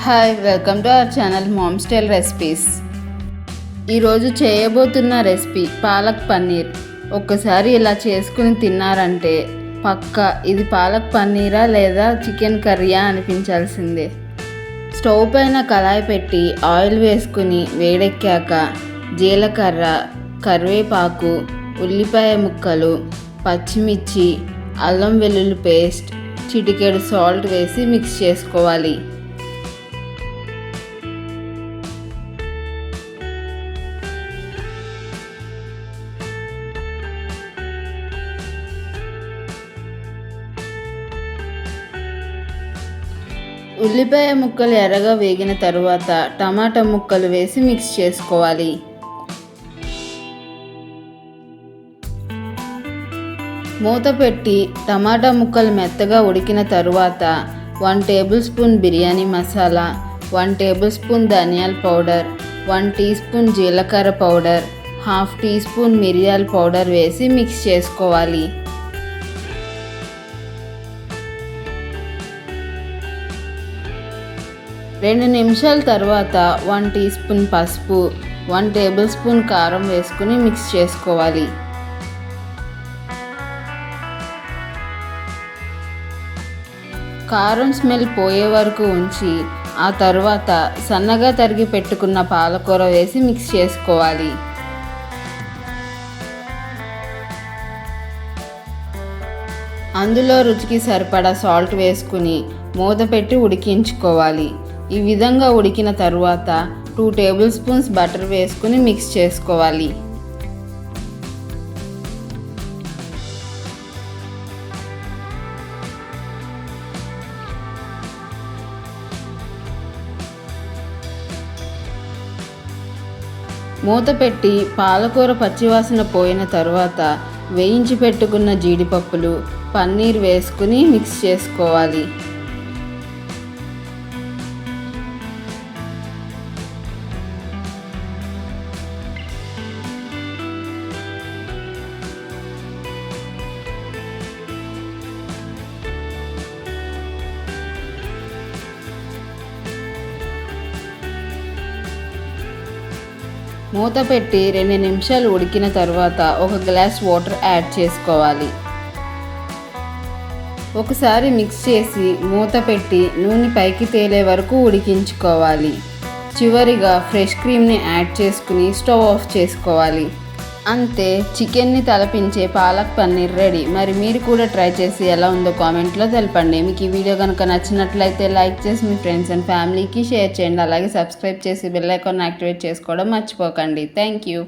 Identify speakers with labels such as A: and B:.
A: Hi, welcome to our channel ma'am style recipes. ఈరోజు చేయబోతున్న recipe palak paneer. ఒక్కసారి ఇలా చేసుకుని తిన్నారంటే పక్కా ఇది పాలక్ పన్నీరా లేదా చికెన్ కర్రీయా అనిపించాల్సిందే. స్టవ్ పైన కళాయి పెట్టి ఆయిల్ వేసుకుని వేడెక్కాక జీలకర్ర, కరివేపాకు, ఉల్లిపాయ ముక్కలు, పచ్చిమిర్చి, అల్లం వెల్లుల్లి పేస్ట్, చిటికెడు సాల్ట్ వేసి మిక్స్ చేసుకోవాలి. ఉల్లిపాయ ముక్కలు ఎర్రగా వేగిన తరువాత టమాటా ముక్కలు వేసి మిక్స్ చేసుకోవాలి. మూత పెట్టి టమాటా ముక్కలు మెత్తగా ఉడికిన తరువాత 1 table spoon biryani masala, 1 table spoon ధనియాల పౌడర్, 1 టీ స్పూన్ జీలకర్ర పౌడర్, 1/2 టీ స్పూన్ మిరియాల పౌడర్ వేసి మిక్స్ చేసుకోవాలి. రెండు నిమిషాల తర్వాత 1 టీ స్పూన్ పసుపు, 1 టేబుల్ స్పూన్ కారం వేసుకుని మిక్స్ చేసుకోవాలి. కారం స్మెల్ పోయే వరకు ఉంచి ఆ తర్వాత సన్నగా తరిగి పెట్టుకున్న పాలకూర వేసి మిక్స్ చేసుకోవాలి. అందులో రుచికి సరిపడా సాల్ట్ వేసుకుని మూత పెట్టి ఉడికించుకోవాలి. ఈ విధంగా ఉడికిన తరువాత 2 టేబుల్ స్పూన్స్ బటర్ వేసుకుని మిక్స్ చేసుకోవాలి. మూత పెట్టి పాలకూర పచ్చివాసన పోయిన తరువాత వేయించి పెట్టుకున్న జీడిపప్పులు, పన్నీర్ వేసుకుని మిక్స్ చేసుకోవాలి. మూత పెట్టి 2 నిమిషాలు ఉడికిన తర్వాత 1 గ్లాస్ వాటర్ యాడ్ చేసుకోవాలి. ఒకసారి మిక్స్ చేసి మూత పెట్టి నూనె పైకి తేలే వరకు ఉడికించుకోవాలి. చివరిగా ఫ్రెష్ క్రీమ్ని యాడ్ చేసుకుని స్టవ్ ఆఫ్ చేసుకోవాలి. అంతే, చికెన్ని తలపించే పాలక్ పన్నీర్ రెడీ. మరి మీరు కూడా ట్రై చేసి ఎలా ఉందో కామెంట్లో తెలపండి. మీకు ఈ వీడియో కనుక నచ్చినట్లయితే లైక్ చేసి మీ ఫ్రెండ్స్ అండ్ ఫ్యామిలీకి షేర్ చేయండి. అలాగే సబ్స్క్రైబ్ చేసి బెల్ ఐకాన్ యాక్టివేట్ చేసుకోవడం మర్చిపోకండి. Thank you.